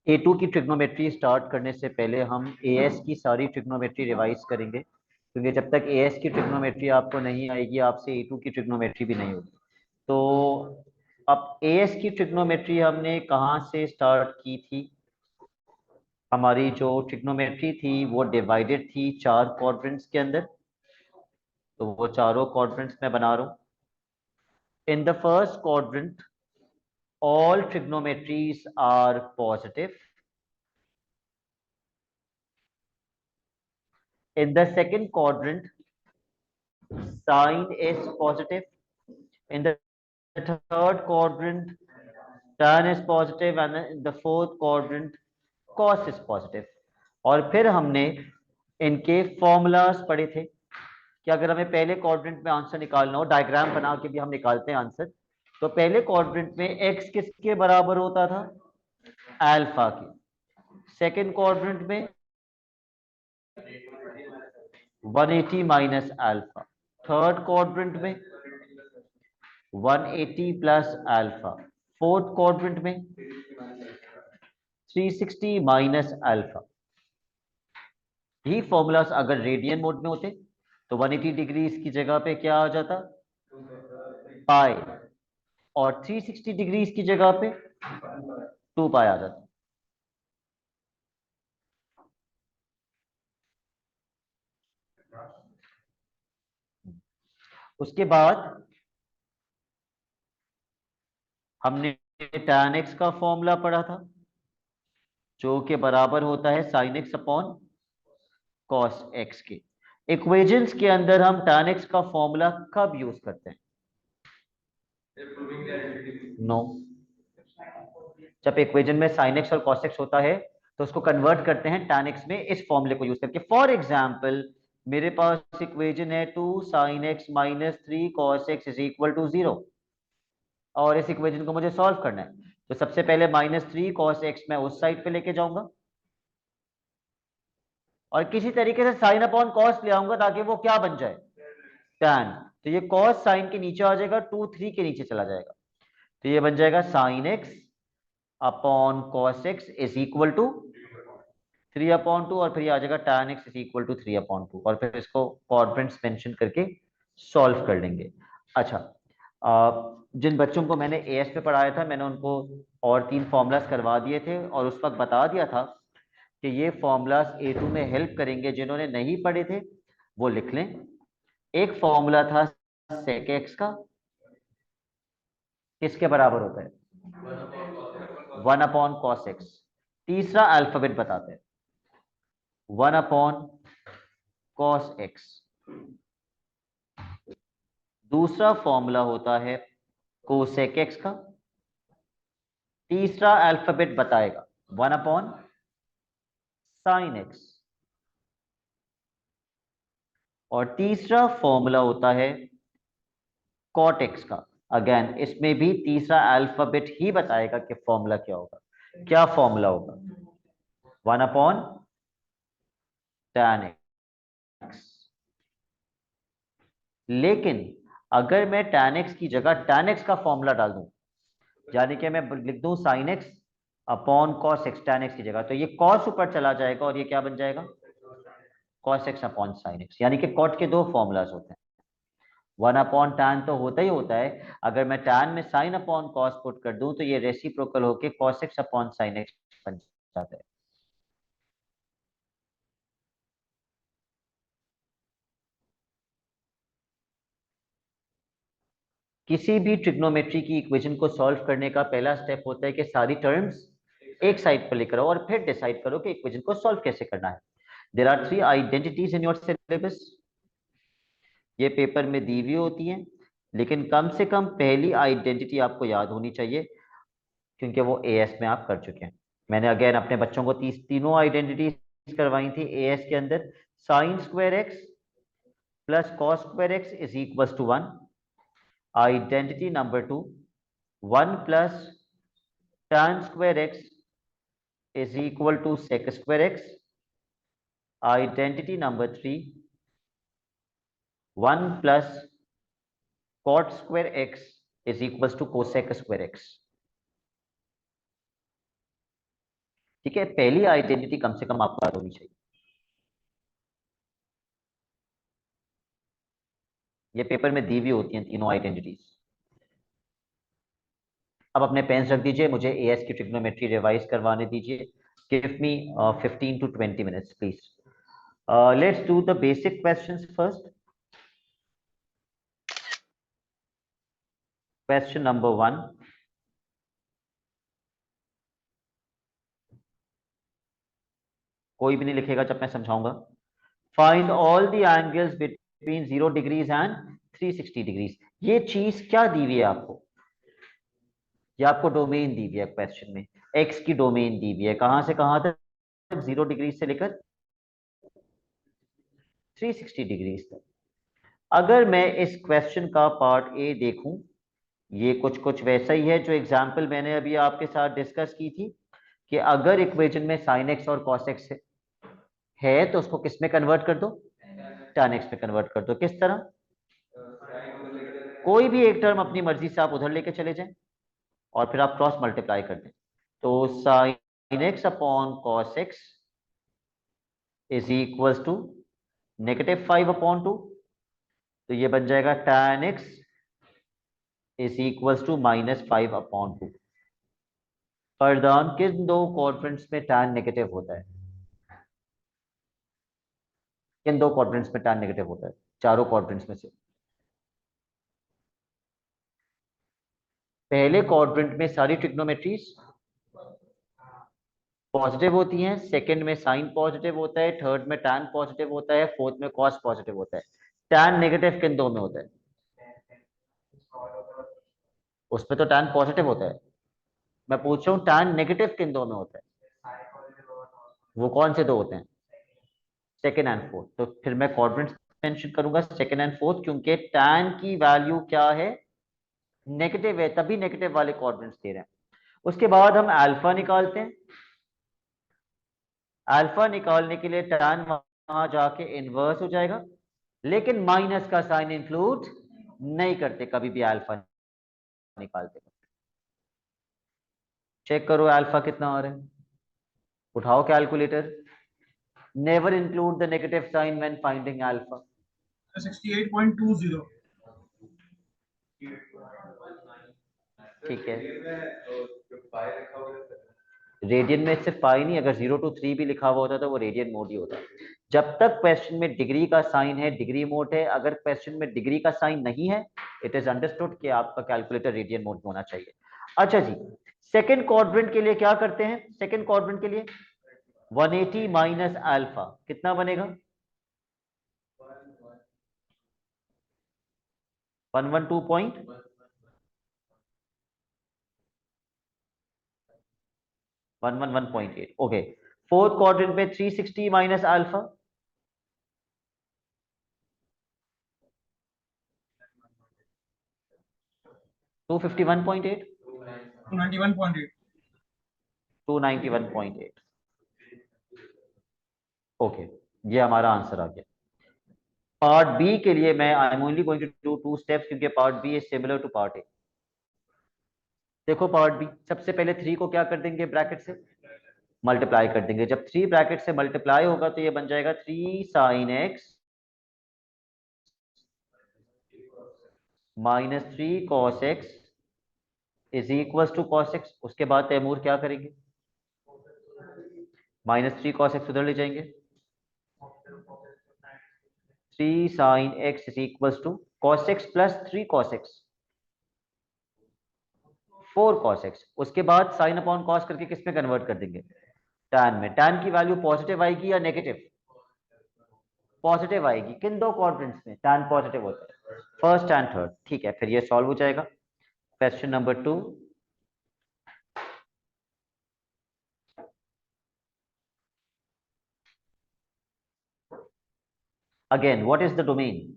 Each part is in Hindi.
A2 की ट्रिग्नोमेट्री स्टार्ट करने से पहले हम AS की सारी ट्रिग्नोमेट्री रिवाइज करेंगे, क्योंकि जब तक AS की ट्रिग्नोमेट्री आपको नहीं आएगी आपसे A2 की ट्रिग्नोमेट्री भी नहीं होगी। तो अब AS की ट्रिग्नोमेट्री हमने कहाँ से स्टार्ट की थी? हमारी जो ट्रिग्नोमेट्री थी वो डिवाइडेड थी 4 क्वाड्रेंट्स के अंदर। तो वो चारों क्वाड्रेंट्स मैं बना रहा हूँ। In the first quadrant all trigonometries are positive. In the second quadrant, sine is positive. In the third quadrant, tan is positive, and in the fourth quadrant, cos is positive. और फिर हमने इनके फॉर्मूलाज पढ़े थे कि अगर हमें पहले क्वाड्रेंट में आंसर निकालना हो, डायग्राम बना के भी हम निकालते हैं आंसर। तो पहले क्वाड्रेंट में x किसके बराबर होता था? अल्फा की। सेकंड क्वाड्रेंट में 180 माइनस अल्फा। थर्ड क्वाड्रेंट में 180 प्लस अल्फा। फोर्थ क्वाड्रेंट में 360 माइनस अल्फा। यही फॉर्मूलास अगर रेडियन मोड में होते तो 180 डिग्री की जगह पे क्या आ जाता? पाई। और 360 डिग्री की जगह पे 2 पाई आ जाता। उसके बाद हमने tan x का फॉर्मूला पढ़ा था, जो के बराबर होता है sin x upon cos x के। इक्वेशंस के अंदर हम tan x का फॉर्मूला कब यूज करते हैं? नो। जब इक्वेशन में sin x और cos x होता है तो उसको कन्वर्ट करते हैं tan x में, इस फॉर्मूले को यूज करके। फॉर एग्जाम्पल मेरे पास इक्वेशन है 2 sin x minus 3 cos x is equal to 0, और इस इक्वेशन को मुझे सॉल्व करना है। तो सबसे पहले -3 cos x मैं उस साइड पे लेके जाऊंगा और किसी तरीके से साइन अपॉन कॉस ले आऊंगा ताकि वो क्या बन जाए? tan। तो ये cos साइन के नीचे आ जाएगा, 2 3 के नीचे चला जाएगा, तो ये बन जाएगा sin x upon cos x is equal to 3/2, और फिर ये आ जाएगा tan x is equal to 3/2, और फिर इसको क्वाड्रेंट्स मेंशन करके सॉल्व कर लेंगे। अच्छा, जिन बच्चों को मैंने एएस पे पढ़ाया था मैंने उनको और 3 फॉर्मूलाज करवा दिए थे और उस वक्त बता दिया था कि ये फॉर्मूलाज A2 में हेल्प करेंगे। जिन्होंने नहीं पढ़े थे वो लिख लें। एक फॉर्मूला था sec x का, किसके बराबर होता है? 1/cos x। तीसरा अल्फाबेट बताते हैं, 1/cos x। दूसरा फॉर्मूला होता है cosec x का। तीसरा अल्फाबेट बताएगा 1/sin x। और तीसरा फॉर्मूला होता है cot x का। अगेन इसमें भी तीसरा अल्फाबेट ही बताएगा कि फॉर्मूला क्या होगा। क्या फॉर्मूला होगा? 1/tan x। लेकिन अगर मैं tan x की जगह tan x का फॉर्मूला डाल दूं, यानी कि मैं लिख दूं sin x upon cos x tan x की जगह, तो ये cos ऊपर चला जाएगा और ये क्या बन जाएगा? cos x upon sin x। यानी कि cot के दो फॉर्मूलाज होते हैं। 1/tan तो होता ही होता है, अगर मैं tan में sin अपॉन cos पुट कर दूं तो ये रेसिप्रोकल होके cos x upon sin x बन जाता है। किसी भी ट्रिग्नोमेट्री की इक्वेशन को सॉल्व करने का पहला स्टेप होता है कि सारी टर्म्स एक साइड पर लेकर आओ और फिर डिसाइड करो कि इक्वेशन को सॉल्व कैसे करना है। There are 3 identities in your syllabus. ये पेपर में दी हुई होती हैं, लेकिन कम से कम पहली आइडेंटिटी आपको याद होनी चाहिए, क्योंकि वो एएस में आप कर चुके हैं। मैंने अगेन अपने बच्चों को तीनों आइडेंटिटीज करवाई थी एएस के अंदर। Sine square x plus cos square x is equal to 1। Identity number 2, 1 plus tan square x is equal to sec square x. Identity number 3, 1 plus cot square x is equals to cosec square x. ठीक है, पहली आइडेंटिटी कम से कम आपको याद होनी चाहिए। ये पेपर में दी हुई होती हैं तीनों आइडेंटिटीज। अब अपने पेन्स रख दीजिए, मुझे एएस की ट्रिग्नोमेट्री रिवाइज करवाने दीजिए। Give me 15 to 20 minutes please. Let's do the basic questions first. Question number 1, कोई भी नहीं लिखेगा जब मैं समझाऊंगा। Find all the angles between 0 degrees and 360 degrees. ये चीज क्या दी हुई है आपको? ये आपको डोमेन दी हुई है क्वेश्चन में, एक्स की डोमेन दी हुई है, कहां से कहां तक? 0 डिग्री से लेकर 360 डिग्रीज तक। अगर मैं इस क्वेश्चन का पार्ट ए देखूं, ये कुछ कुछ वैसा ही है जो एग्जाम्पल मैंने अभी आपके साथ डिस्कस की थी, कि अगर इक्वेशन में साइन एक्स और कॉस एक्स है तो उसको किस में कन्वर्ट कर दो? tan एक्स में कन्वर्ट कर दो। किस तरह? कोई भी एक टर्म अपनी मर्जी से आप उधर लेके चले जाएं और फिर आप क्रॉस मल्टीप्लाई कर दें। तो sine x upon cos x is equal to -5/2। तो ये बन जाएगा tan x is equal to -5/2। प्रदान किन दो क्वाड्रेंट्स में tan नेगेटिव होता है? किन दो क्वाड्रेंट्स में tan नेगेटिव होता है? चारों क्वाड्रेंट्स में से पहले क्वाड्रेंट में सारी ट्रिग्नोमेट्रीज पॉजिटिव होती हैं, सेकंड में साइन पॉजिटिव होता है, थर्ड में tan पॉजिटिव होता है, फोर्थ में cos पॉजिटिव होता है। tan नेगेटिव किन दो में होता है? उसमें तो tan पॉजिटिव होता है। मैं पूछ रहा हूँ tan नेगेटिव किन दो में होता है? वो कौन से दो होते हैं? Second and fourth. तो फिर मैं क्वाड्रेंट्स मेंशन करूंगा सेकंड एंड फोर्थ, क्योंकि tan की वैल्यू क्या है? नेगेटिव है, तभी नेगेटिव वाले क्वाड्रेंट्स दे रहे हैं। उसके बाद हम अल्फा निकालते हैं। अल्फा निकालने के लिए tan वहां जाके इनवर्स हो जाएगा, लेकिन माइनस का साइन इंक्लूड नहीं करते कभी भी अल्फा निकालते। चेक करो अल्फा कितना आ रहा है, उठाओ calculator. Never include the negative sign when finding alpha. 68.20। ठीक है, रेडियन में सिर्फ पाई नहीं, अगर 0 to 3 भी लिखा हुआ होता तो वो रेडियन मोड ही होता। जब तक क्वेश्चन में डिग्री का साइन है डिग्री मोड है, अगर क्वेश्चन में डिग्री का साइन नहीं है इट इज अंडरस्टूड कि आपका कैलकुलेटर रेडियन मोड में होना चाहिए। अच्छा जी, सेकंड क्वाड्रेंट के लिए क्या करते हैं? सेकंड क्वाड्रेंट के लिए 180 माइनस अल्फा कितना बनेगा? 112 पॉइंट 111.8। ओके, फोर्थ क्वाड्रेंट में 360 माइनस अल्फा 251.8 91.8। 291.8। ओके, ये हमारा आंसर आ गया। पार्ट बी के लिए मैं I am only going to do 2 steps, क्योंकि part B is similar to part A. देखो पार्ट बी, सबसे पहले 3 को क्या कर देंगे? ब्रैकेट से मल्टीप्लाई कर देंगे। जब 3 ब्रैकेट से मल्टीप्लाई होगा तो ये बन जाएगा 3 sine x -3 cos x is equal to cos x। उसके बाद तैमूर क्या करेंगे? -3 cos x उधर ले जाएंगे, 3 sine x is equal to cos x plus 3 cos x 4 cos x। उसके बाद साइन अपॉन कॉस करके किस में कन्वर्ट कर देंगे? tan में। tan की वैल्यू पॉजिटिव आएगी या नेगेटिव? पॉजिटिव आएगी। किन दो क्वाड्रेंट्स में tan पॉजिटिव होता है? First and third. ठीक है, फिर ये सॉल्व हो जाएगा। Question number 2, again what is the domain?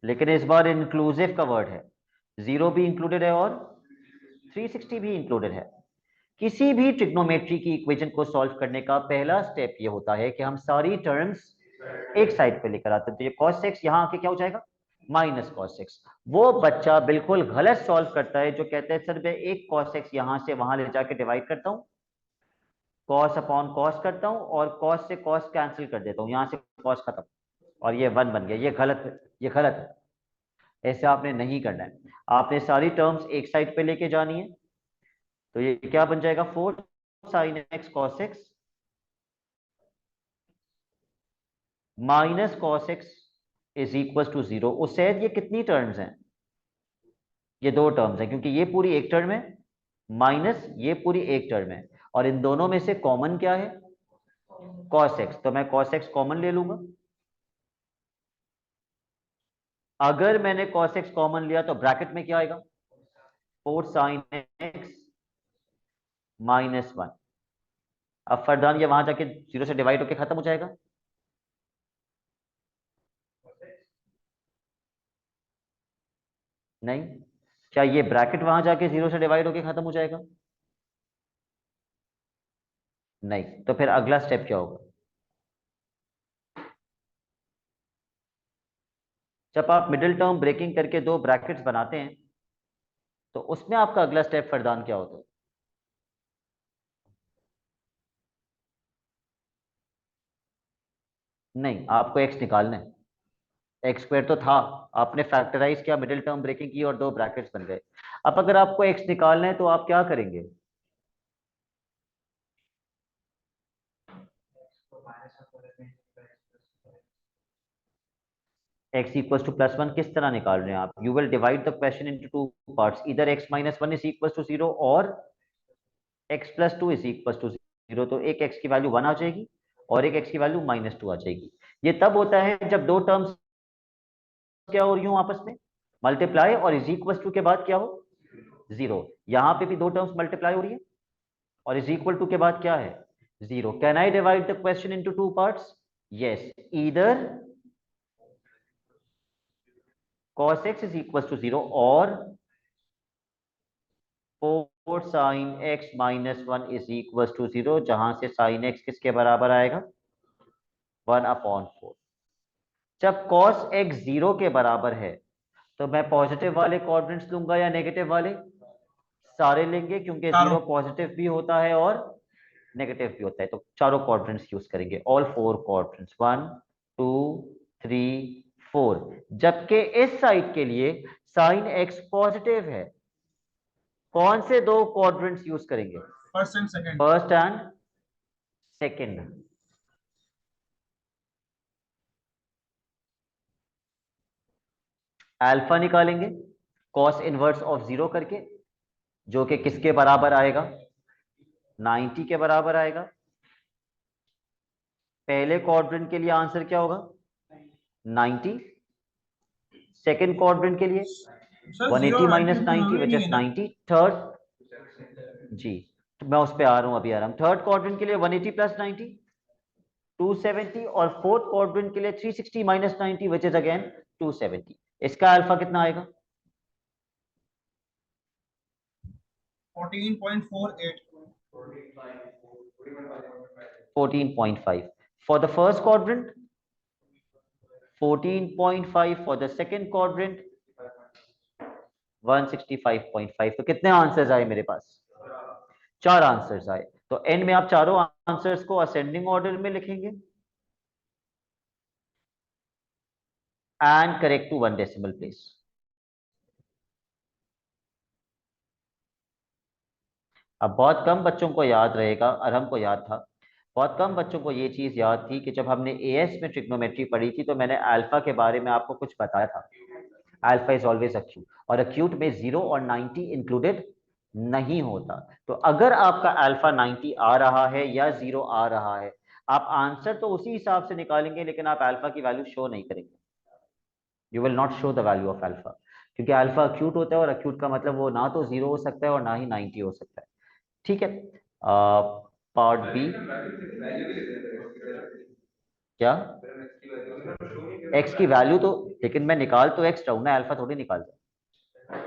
लेकिन इस बार इंक्लूसिव का वर्ड है, 0 भी इंक्लूडेड है और 360 भी इंक्लूडेड है। किसी भी ट्रिग्नोमेट्री की इक्वेशन को सॉल्व करने का पहला स्टेप ये होता है कि हम सारी टर्म्स एक साइड पे लेकर आते हैं। तो ये cos x यहाँ आके क्या हो जाएगा? Minus cos x. वो बच्चा बिल्कुल गलत सॉल्व करता है जो कहता है सर मैं एक कॉस एक्स यहां से वहां ले जाके डिवाइड करता हूँ, कॉस अपॉन कॉस करता हूँ और कॉस से कॉस कैंसिल कर देता हूँ, यहां से कॉस खत्म और ये 1 बन गया। ये गलत है, ये गलत है। ऐसे आपने नहीं करना है, आपने सारी टर्म्स एक साइड पे लेके जानी है। तो ये क्या बन जाएगा, 4 sine x cos x minus cos x is equal to 0। उससे ये कितनी टर्म्स हैं, ये 2 टर्म्स हैं क्योंकि ये पूरी एक टर्म है माइनस ये पूरी एक टर्म है, और इन दोनों में से कॉमन क्या है, कॉस एक्स। तो मैं कॉस एक्स कॉमन ले लूंगा। अगर मैंने cos x कॉमन लिया तो ब्रैकेट में क्या आएगा, 4 sin x -1। अब फरदान ये वहां जाके 0 से डिवाइड होके खत्म हो जाएगा। नहीं, क्या ये ब्रैकेट वहां जाके 0 से डिवाइड होके खत्म हो जाएगा, नहीं। तो फिर अगला स्टेप क्या होगा, जब आप मिडिल टर्म ब्रेकिंग करके 2 ब्रैकेट्स बनाते हैं तो उसमें आपका अगला स्टेप फरदान क्या होता है, नहीं आपको x निकालना है। एक्स स्क्वायर तो था, आपने फैक्टराइज किया, मिडिल टर्म ब्रेकिंग की और 2 ब्रैकेट्स बन गए। अब अगर आपको x निकालना है तो आप क्या करेंगे, x इक्वल टू +1 किस तरह निकाल रहे हैं आप, you will divide the question into 2 parts, इधर x-1 इज इक्वल टू 0 और x+2 इज इक्वल टू 0। तो एक x की वैल्यू 1 आ जाएगी और एक x की वैल्यू -2 आ जाएगी। ये तब होता है जब 2 टर्म्स क्या हो रही हो आपस में, मल्टीप्लाई, और इज इक्वल टू के बाद क्या हो, 0। यहां पे भी 2 टर्म्स मल्टीप्लाई हो रही है और इज इक्वल टू के बाद क्या है, 0। Can I divide the question into 2 parts, yes, either cos x is equals to 0 और 4 sin x -1 is equals to 0, जहां से sin x किसके बराबर आएगा, 1/4। जब cos x 0 के बराबर है तो मैं पॉजिटिव वाले क्वाड्रेंट्स लूंगा या नेगेटिव वाले, सारे लेंगे क्योंकि चारों 0 पॉजिटिव भी होता है और नेगेटिव भी होता है। तो चारों क्वाड्रेंट्स यूज करेंगे, ऑल 4 क्वाड्रेंट्स, 1 2 3 4। जबकि इस साइड के लिए sin x पॉजिटिव है, कौन से 2 क्वाड्रेंट्स यूज करेंगे, first and second. First and second. Alpha निकालेंगे cos इनवर्स ऑफ 0 करके, जो कि किसके बराबर आएगा, 90 के बराबर आएगा। पहले क्वाड्रेंट के लिए आंसर क्या होगा, 90। सेकंड क्वाड्रेंट के लिए सर 180 0 90 - तो 90 जरूरी विच नहीं इज है ना। 90। थर्ड जी, तो मैं उस पे आ रहा हूं, अभी आ रहा हूं। थर्ड क्वाड्रेंट के लिए 180 + 90 270, और फोर्थ क्वाड्रेंट के लिए 360 - 90 विच इज अगेन 270। इसका अल्फा कितना आएगा, 14.48। 14.5 for the first quadrant, 14.5 for the second quadrant, 165.5। तो कितने आंसर्स आए मेरे पास, 4 आंसर्स आए। तो एंड में आप चारों आंसर्स को असेंडिंग ऑर्डर में लिखेंगे and correct to 1 decimal place. अब बहुत कम बच्चों को याद रहेगा, और हमको याद था, बहुत कम बच्चों को ये चीज याद थी कि जब हमने एएस में ट्रिग्नोमेट्री पढ़ी थी तो मैंने अल्फा के बारे में आपको कुछ बताया था। अल्फा इज ऑलवेज अक्यूट, और अक्यूट में 0 और 90 इंक्लूडेड नहीं होता। तो अगर आपका अल्फा 90 आ रहा है या 0 आ रहा है, आप आंसर तो उसी हिसाब से निकालेंगे लेकिन आप अल्फा की वैल्यू शो नहीं करेंगे, you will not show the value of alpha, क्योंकि अल्फा अक्यूट होता है और अक्यूट का मतलब वो ना तो 0 हो सकता है और ना ही 90 हो सकता है। ठीक है, पार्ट बी क्या, एक्स की वैल्यू तो, लेकिन मैं निकाल तो एक्स रहा हूं ना, अल्फा थोड़ी निकाल रहा,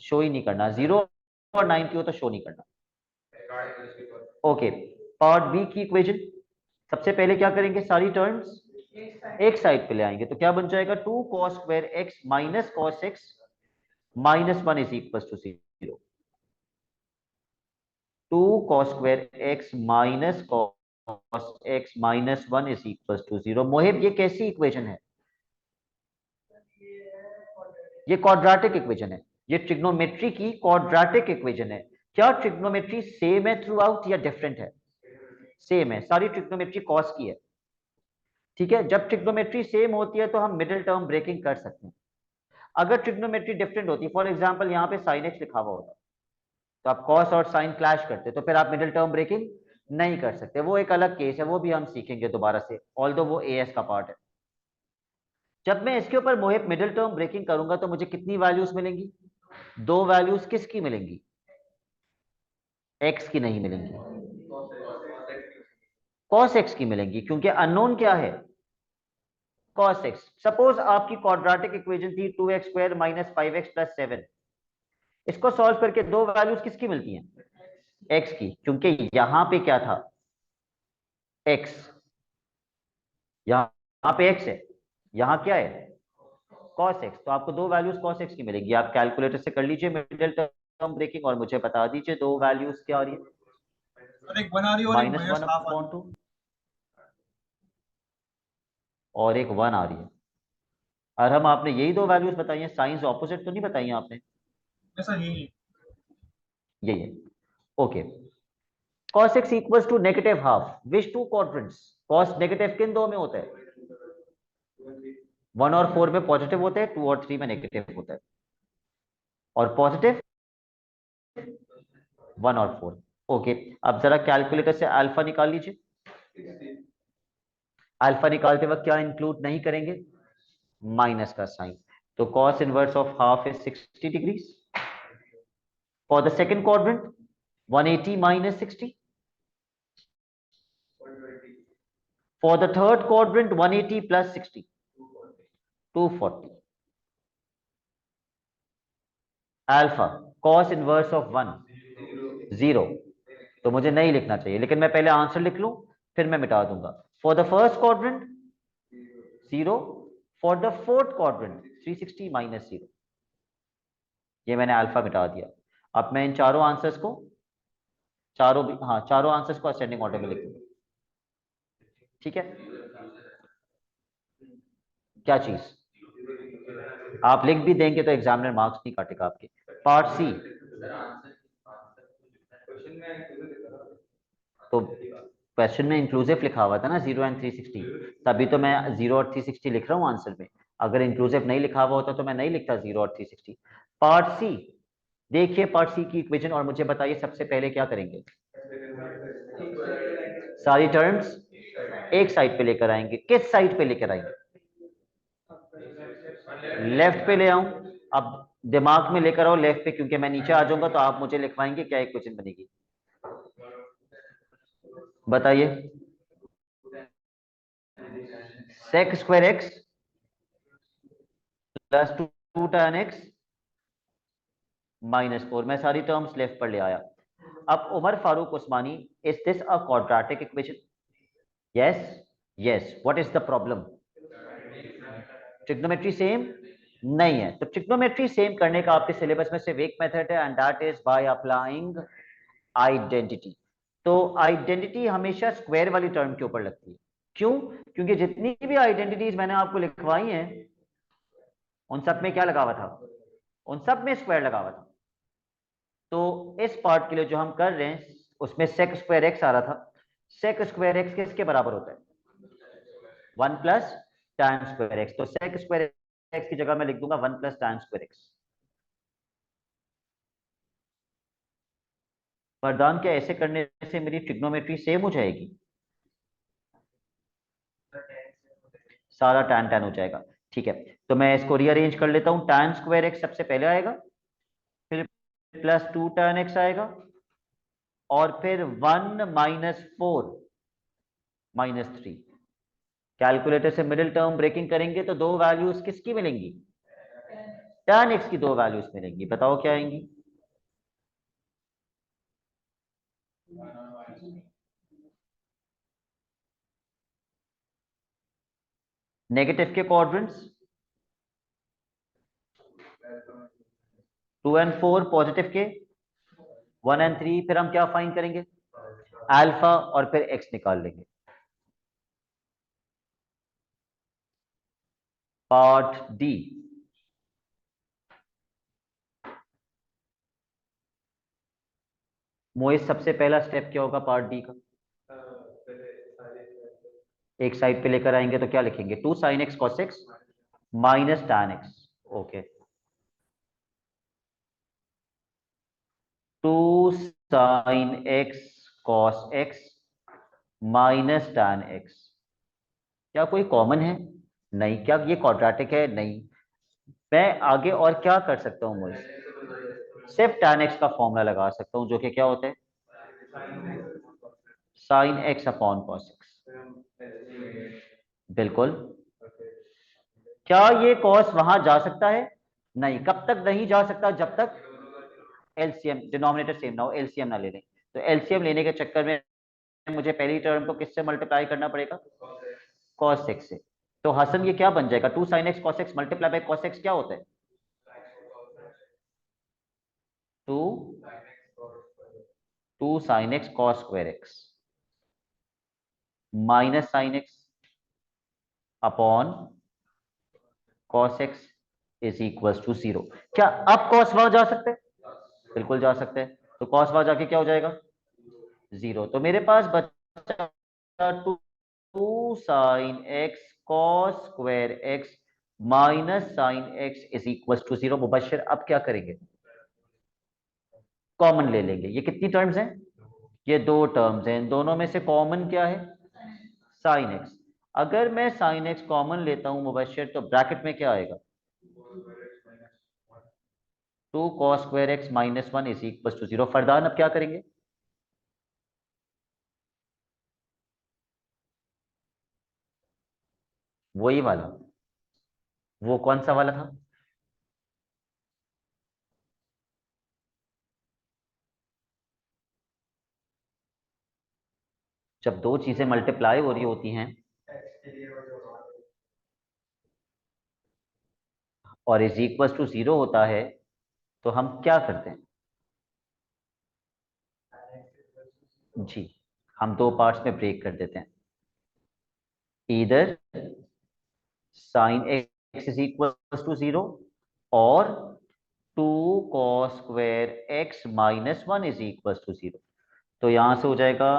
शो ही नहीं करना, 0 और 90 हो तो शो नहीं करना। ओके, पार्ट बी की इक्वेशन, सबसे पहले क्या करेंगे, सारी टर्म्स एक साइड पे ले आएंगे तो क्या बन जाएगा, 2 cos square x minus cos x minus 1 is equal to 0। 2 cos square x minus cos x minus 1 is equal to 0। Mohib ये कैसी इक्वेशन है? ये क्वाड्रेटिक इक्वेशन है, ये ट्रिग्नोमेट्री की क्वाड्रेटिक इक्वेशन है। क्या ट्रिग्नोमेट्री सेम है थ्रू आउट या डिफरेंट है? सेम है, सारी ट्रिग्नोमेट्री कॉस की है। ठीक है, जब ट्रिग्नोमेट्री सेम होती है तो हम मिडिल टर्म ब्रेकिंग कर सकते हैं। अगर ट्रिग्नोमेट्री डिफरेंट होती है, फॉर एग्जांपल यहाँ पे साइन एक्स लिखा हुआ होता, तो आप कॉस और साइन क्लैश करते, तो फिर आप मिडिल टर्म ब्रेकिंग नहीं कर सकते। वो एक अलग केस है, वो भी हम सीखेंगे दोबारा से, ऑल्दो वो एएस का पार्ट है। जब मैं इसके ऊपर मोहित मिडिल टर्म ब्रेकिंग करूंगा तो मुझे कितनी वैल्यूज मिलेंगी? दो वैल्यूज किसकी मिलेंगी? एक्स की नहीं मिलेंगी, कॉस एक्स की मिलेंगी, क्योंकि अननोन क्या है? Cos x. सपोज आपकी क्वाड्रेटिक इक्वेशन थी 2x square minus 5x plus 7। इसको सॉल्व करके दो वैल्यूज किसकी मिलती हैं? एक्स की, क्योंकि यहां पे क्या था? एक्स। यहां पे एक्स है, यहां क्या है? Cos x. तो आपको दो वैल्यूज कॉस एक्स की मिलेंगी। आप कैलकुलेटर से कर लीजिए मिडिल टर्म ब्रेकिंग और मुझे बता दीजिए दो वैल्यूज क्या आ रही है। और एक 1 आ रही है और एक माइनस वन माइनस हाफ आ रही अपॉन है। 2 और एक 1 आ रही है। और हम आपने यही दो वैल्यूज बताई हैं, साइंस ऑपोजिट तो नहीं बताई हैं आपने? ऐसा ही है। यही है। Okay, cos x equals to negative half which two quadrants? cos negative किन दो में होता है? 1 और 4 में पॉजिटिव होता है, 2 और 3 में नेगेटिव होता है। और पॉजिटिव 1 और 4। ओके, अब जरा कैलकुलेटर से अल्फा निकाल लीजिए। अल्फा निकालते वक्त क्या इंक्लूड नहीं करेंगे? माइनस का साइन। तो cos inverse of half is 60 degrees. For the second quadrant 180 minus 60। For the third quadrant 180 plus 60, 240। Alpha cos inverse of 1 0। तो मुझे नहीं लिखना चाहिए, लेकिन मैं पहले आंसर लिख लूं, फिर मैं मिटा दूंगा। For the first quadrant 0, for the fourth quadrant 360 minus 0। ये मैंने अल्फा मिटा दिया। अब मैं इन चारों आंसर्स को, चारों भी, हाँ चारों आंसर्स को असेंडिंग ऑर्डर में लिख दूंगा। ठीक है, क्या चीज? आप लिख भी देंगे तो एग्जामिनर मार्क्स नहीं काटेगा आपके। पार्ट सी, तो क्वेश्चन में इंक्लूसिव लिखा हुआ था ना 0 एंड 360, तभी तो मैं 0 और 360 लिख रहा हूँ आंसर में। अगर इंक्लूसिव नहीं लिखा हुआ होता तो मैं नहीं लिखता 0 और 360। पार्ट सी, देखिए पार्ट सी की इक्वेशन और मुझे बताइए सबसे पहले क्या करेंगे? सारी टर्म्स एक साइड पे लेकर आएंगे। किस साइड पे लेकर आएंगे? लेफ्ट पे ले आऊं? अब दिमाग में लेकर आओ लेफ्ट पे, क्योंकि मैं नीचे आ जाऊंगा तो आप मुझे लिखवाएंगे क्या इक्वेशन बनेगी। बताइए। Sec square x plus two tan x minus 4। मैं सारी टर्म्स लेफ्ट पर ले आया। अब Umar Farooq Usmani, is this a quadratic equation? Yes. Yes, what is the problem? Trigonometry same नहीं है। तो ट्रिग्नोमेट्री सेम करने का आपके सिलेबस में सिर्फ एक मेथड है, and that is by applying identity. तो आइडेंटिटी हमेशा स्क्वायर वाली टर्म के ऊपर लगती है। क्यों? क्योंकि जितनी भी आइडेंटिटीज मैंने आपको लिखवाई हैं उन सब में क्या लगा हुआ था? उन सब में स्क्वायर लगा हुआ था। तो इस पार्ट के लिए जो हम कर रहे हैं उसमें सेक स्क्वायर एक्स आ रहा था। सेक स्क्वायर एक्स किसके बराबर होता है? 1 प्लस tan स्क्वायर एक्स। तो सेक स्क्वायर एक्स की जगह मैं लिख दूंगा 1 प्लस tan स्क्वायर एक्स। वरदान, क्या ऐसे करने से मेरी ट्रिग्नोमेट्री सेम हो जाएगी? सारा tan tan हो जाएगा। ठीक है, तो मैं इसको रीअरेंज कर लेता हूं। tan स्क्वायर एक्स सबसे पहले आएगा, फिर प्लस 2 tan एक्स आएगा, और फिर 1 माइनस 4 माइनस 3। कैलकुलेटर से मिडिल टर्म ब्रेकिंग करेंगे तो दो वैल्यूज किसकी मिलेंगी? tan एक्स की दो वैल्यूज मिलेंगी। बताओ क्या आएंगी? नेगेटिव के क्वाड्रेंट्स 2 and 4, पॉजिटिव के 1 and 3। फिर हम क्या फाइंड करेंगे? अल्फा और फिर एक्स निकाल लेंगे। पार्ट डी, मोहित सबसे पहला स्टेप क्या होगा पार्ट डी का? एक साइड पे लेकर आएंगे तो क्या लिखेंगे? 2 sin x cos x minus tan x। Okay, 2 sin x cos x minus tan x। क्या कोई कॉमन है? नहीं। क्या ये क्वाड्रेटिक है? नहीं। मैं आगे और क्या कर सकता हूँ मोहित? सिर्फ tan x का फॉर्मूला लगा सकता हूँ, जो कि क्या होता है? sin x upon cos x। बिल्कुल। क्या ये cos वहां जा सकता है? नहीं। कब तक नहीं जा सकता? जब तक एलसीएम, डिनोमिनेटर सेम ना हो, एलसीएम ना ले लें। तो एलसीएम लेने के चक्कर में मुझे पहली टर्म को किससे मल्टीप्लाई करना पड़ेगा? cos x से। तो हसन ये क्या बन जाएगा? 2 sin x cos x multiply by cos x क्या होता है? 2 sin x cos square x minus sin x upon cos x is equal to 0। क्या अब cos वहां जा सकते हैं? बिल्कुल जा सकते हैं। तो cos वहां जाके क्या हो जाएगा? 0। तो मेरे पास बचा 2 sin x cos square x minus sin x is equal to 0। Mubashshir अब क्या करेंगे? कॉमन ले लेंगे। ये कितनी टर्म्स हैं? ये 2 टर्म्स हैं। इन दोनों में से कॉमन क्या है? sin x। अगर मैं sin x कॉमन लेता हूं मुबश्शिर, तो ब्रैकेट में क्या आएगा? 2 cos square x minus 1 is equal to 0। Fardan अब क्या करेंगे? वही वाला। वो कौन सा वाला था? जब दो चीजें मल्टीप्लाई हो रही होती हैं और इज इक्वल टू 0 होता है, तो हम क्या करते हैं? जी, हम दो पार्ट्स में ब्रेक कर देते हैं। इधर sine x is equal to 0 और 2 cos square x minus 1 is equal to 0। तो यहां से हो जाएगा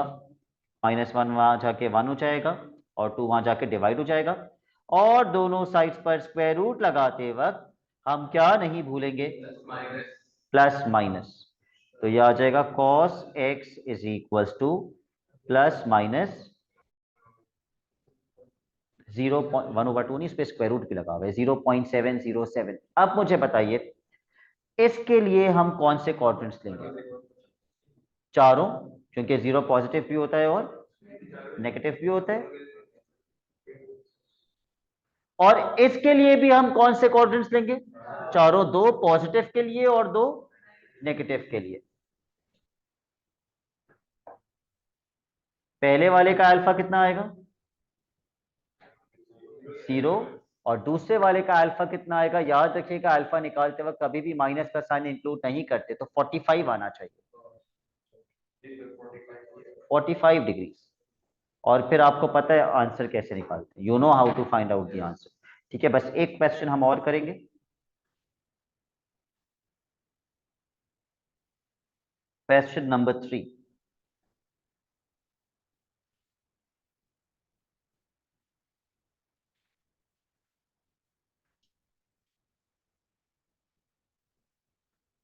-1, वहां जाके 1 हो जाएगा और 2 वहां जाके डिवाइड हो जाएगा। और दोनों साइड्स पर स्क्वायर रूट लगाते वक्त हम क्या नहीं भूलेंगे? Plus minus. तो यह आ जाएगा cos x is equal two plus minus 0.1/2, नहीं, इस पे स्क्वायर रूट भी लगा हुआ है, 0.707। अब मुझे बताइए इसके लिए हम कौन से क्वाड्रेंट्स लेंगे? चारों, क्योंकि 0 पॉजिटिव भी होता है और नेगेटिव भी होता है। और इसके लिए भी हम कौन से क्वाड्रेंट्स लेंगे? चारों, 2 पॉजिटिव के लिए और 2 नेगेटिव के लिए। पहले वाले का अल्फा कितना आएगा? 0। और दूसरे वाले का अल्फा कितना आएगा? याद रखिएगा, अल्फा निकालते वक्त कभी भी माइनस का साइन इंक्लूड नहीं करते, तो 45 आना चाहिए, 45 डिग्री। और फिर आपको पता है आंसर कैसे निकालते हैं, you know how to find out the answer. ठीक है, बस एक क्वेश्चन हम और करेंगे। Question number 3।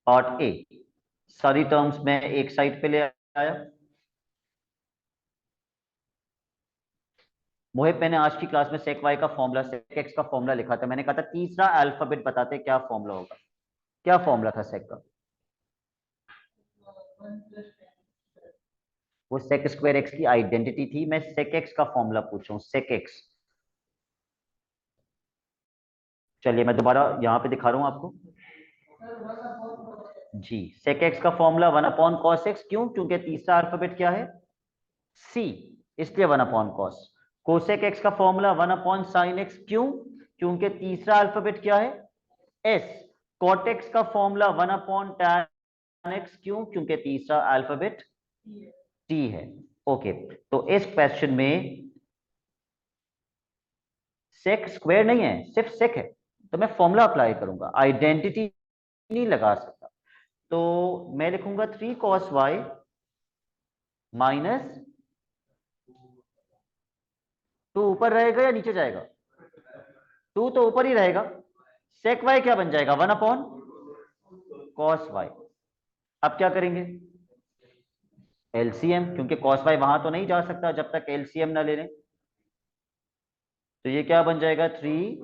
पार्ट ए, सारी टर्म्स में एक साइड पे ले आया। मोहित, मैंने आज की क्लास में सेक वाई का फॉर्मूला, सेक एक्स का फॉर्मूला लिखा था। मैंने कहा था तीसरा अल्फाबेट बताते क्या फॉर्मूला होगा। क्या फॉर्मूला था सेक का? वो सेक स्क्वायर एक्स की आइडेंटिटी थी। मैं सेक एक्स का फॉर्मूला पूछ रहा हूँ, सेक एक्स। चलिए मैं दोबारा यहाँ पे दिखा रहा हूँ आपको। जी, सेक एक्स का फॉर्मूला 1 अपॉन कॉस एक्स। क्यों? क्योंकि तीसरा अल्फाबेट क्या है? सी, इसलिए 1 अपॉन कॉस। कोसेक एक्स का फॉर्मूला 1/sin x, क्यों? क्योंकि तीसरा अल्फाबेट क्या है? एस। कॉट एक्स का फॉर्मूला 1/tan x, क्यों? क्योंकि तीसरा अल्फाबेट टी है। ओके, तो इस क्वेश्चन में सेक स्क्वायर नहीं है, सिर्फ सेक है, तो मैं फॉर्मूला अप्लाई करूंगा, आइडेंटिटी नहीं लगा सकता। तो मैं लिखूंगा 3 cos y माइनस 2 ऊपर रहेगा या नीचे जाएगा? 2 तो ऊपर ही रहेगा। सेक y क्या बन जाएगा? 1/cos y। अब क्या करेंगे? एलसीएम, क्योंकि cos y वहां तो नहीं जा सकता जब तक एलसीएम ना ले लें। तो ये क्या बन जाएगा? 3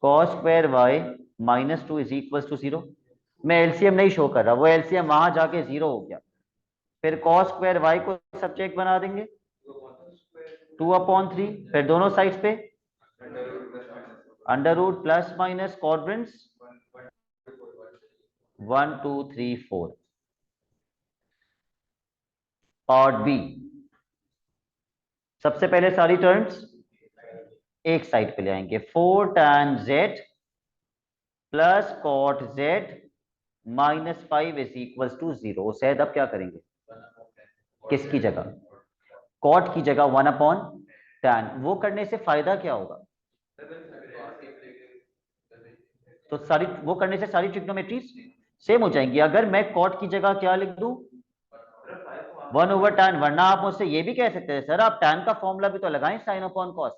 cos square y minus 2 is equal to 0। मैं एलसीएम नहीं शो कर रहा, वो एलसीएम वहां जाके 0 हो गया। फिर cos स्क्वायर y को सब्जेक्ट बना देंगे 2/3, फिर दोनों साइड्स पे under root plus minus quadrants 1 2 3 4। Part B, सबसे पहले सारी टर्म्स एक साइड पे ले आएंगे। 4 tan z plus cot z minus 5 is equal to 0। शायद अब क्या करेंगे? किसकी जगह? cot की जगह 1/tan। वो करने से फायदा क्या होगा? तो सारी वो करने से सारी ट्रिग्नोमेट्रीज सेम हो जाएंगी। अगर मैं cot की जगह क्या लिख दूं? 1/tan। वरना आप मुझसे ये भी कह सकते हैं सर आप tan का फॉर्मूला भी तो लगाएं sin अपॉन cos।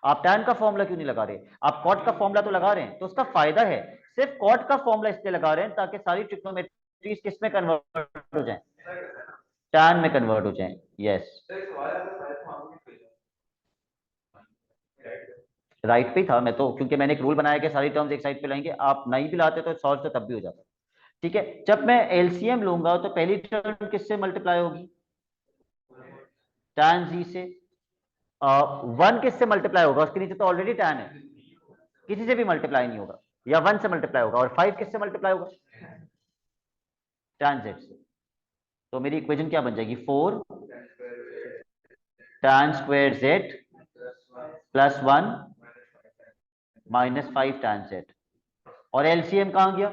आप tan का फॉर्मूला क्यों नहीं लगा रहे? आप cot का फॉर्मूला तो लगा रहे हैं, तो उसका फायदा है। सिर्फ cot का फॉर्मूला इसलिए लगा रहे हैं ताकि सारी ट्रिग्नोमेट्रीज किस में कन्वर्ट हो जाए? tan में कन्वर्ट हो जाए। यस, राइट पे था मैं तो, क्योंकि मैंने एक रूल बनाया कि सारी टर्म्स एक साइड पे लाएंगे। आप नहीं भी लाते तो सॉल्व तो तब भी हो जाता। ठीक है, जब मैं एलसीएम लूंगा तो पहली टर्म किससे मल्टीप्लाई होगी? tan z से। 1 किससे मल्टीप्लाई होगा? उसके नीचे तो ऑलरेडी tan है, किसी से भी मल्टीप्लाई नहीं होगा, या 1 से मल्टीप्लाई होगा। और 5 किससे मल्टीप्लाई होगा? tan z से। तो मेरी इक्वेशन क्या बन जाएगी? 4 tan square z plus 1 minus 5 tan z। और एलसीएम कहां गया?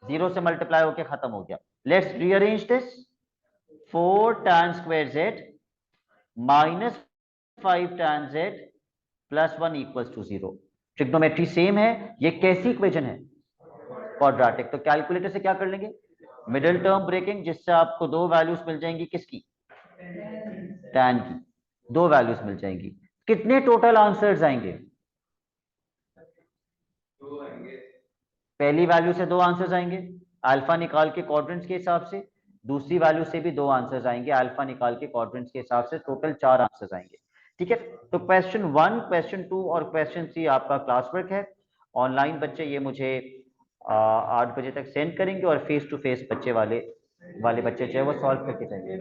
0 से मल्टीप्लाई होके खत्म हो गया। Let's rearrange this. 4 tan square z minus 5 tan z plus 1 equals to 0। Trigonometry same है। ये कैसी इक्वेशन है? क्वाड्रेटिक। तो कैलकुलेटर से क्या कर लेंगे? मिडिल टर्म ब्रेकिंग, जिससे आपको दो वैल्यूज मिल जाएंगी। किसकी? tan की। दो वैल्यूज मिल जाएंगी। कितने टोटल आंसर्स आएंगे? पहली वैल्यू से दो आंसर्स आएंगे अल्फा निकाल के क्वाड्रेंट्स के हिसाब से। दूसरी वैल्यू से भी दो आंसर्स आएंगे अल्फा निकाल के क्वाड्रेंट्स के हिसाब से। टोटल 4 आंसर्स आएंगे। ठीक है, तो क्वेश्चन 1, क्वेश्चन 2 और क्वेश्चन 3 आपका क्लास वर्क है। ऑनलाइन बच्चे ये मुझे 8 बजे तक सेंड करेंगे, और फेस टू फेस बच्चे वाले बच्चे जो है वो सॉल्व करके जाएंगे।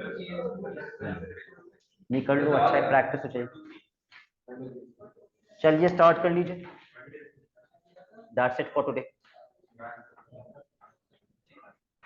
नहीं कर लो, अच्छा है, प्रैक्टिस हो जाएगी। चलिए स्टार्ट कर लीजिए। That's it for today.